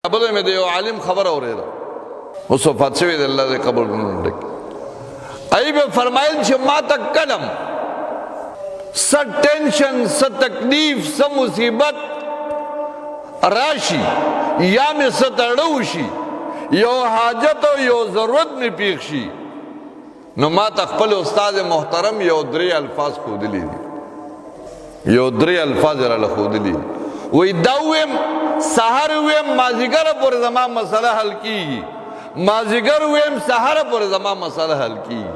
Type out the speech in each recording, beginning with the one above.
بله مې د یو عالم خبر اورېده، اوس وفات شوی دی، الله دې قبرونه ډک کړي. هغې به فرمایل چې ما ته کلم څه ټینشن، څه تکلیف، څه مصیبت راشي یا مې څه تړه وشي، یو حاجت او یو ضرورت مې پیښ شي، نو ما ته خپل استاد محترم یو درې الفاظ ښودلي دي، یو درې الفاظ یې راله ښودلي دي. وی دا ویم سحر ویم مازدیګره پورې زما مسله حل کیږي، مازدیګر ویم سحر پورې زما مسله حل کیږي.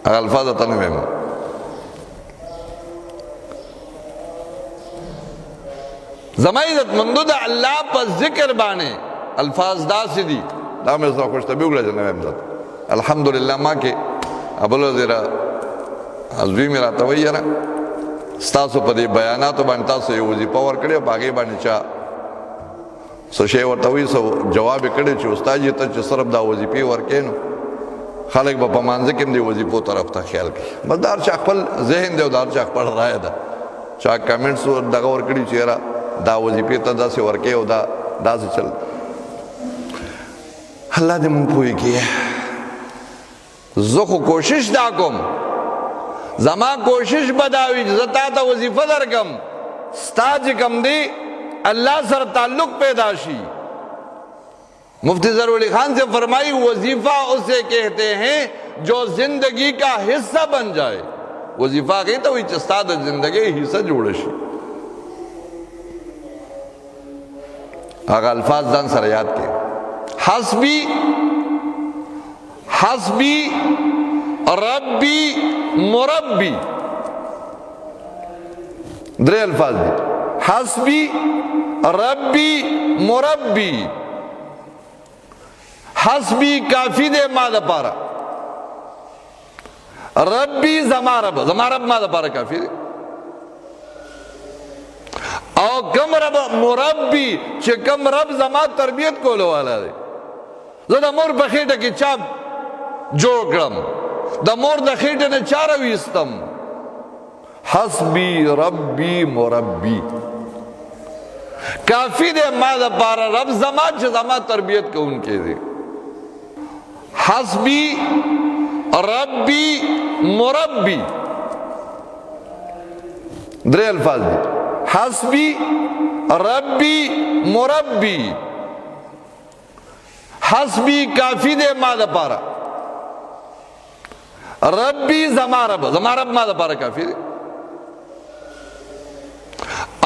هغه الفاظ ته نه ویم. زما عزتمندو د الله په ذکر باندې الفاظ داسې دي، دا مې سره خوشطبعي وکړه چې نه ویم زه. الحمدلله ما کې ابل وزیر عزوی مې راته وایي یاره ستاسو په دې بیاناتو باندې تاسو یو وظیفه ورکړې او په هغې باندې چا څه شی ورته وایي څه جواب یې کړی چې استاد یې ته چې صرف دا وظیفې ورکې نو خلک به په مانځه کې هم دې وظیفو طرف ته خیال کوي. بس دا هر چا خپل ذهن دی او دا هر چا خپل رایه ده. چا کمنټس دغه ورکړي چې یاره دا وظیفې ته داسې ورکې او دا داسې چل. الله دې مونږ پوه کړي. زه خو کوشش دا کوم، زما کوشش به دا وي چې زه تا ته وظیفه درکم، ستا چې کوم دی اللہ سر تعلق پیدا شی. مفتی ظہور علی خان سے فرمائی وظیفہ اسے کہتے ہیں جو زندگی کا حصہ بن جائے. وظیفہ کہتا ہوئی چستا دا زندگی حصہ جوڑ شی. آگا الفاظ دان سر یاد کے حسبی حسبی ربی مربی. درے الفاظ دی حسبی ربی مربی. حسبی کافی دے ما دا پارا، ربی زما رب، زما رب ما دا پارا کافی دے. او کم رب مربی چه کم رب زما تربیت کولو والا دے. زه دا مور بخیٹه کی چاپ جوڑ کرم، دا مور دا خیٹه نے چارا ویستم. حسبی ربی مربی کافی دے ما دا پارا رب زما چه زما تربیت کو ان کے دے. حسبی ربی مربی. درے الفاظ دی حسبی ربی مربی. حسبی کافی دے ما دا پارا، ربی زما رب، زما رب ما دا پارا کافی دے.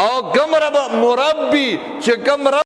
او کم رب مربی چه کم رب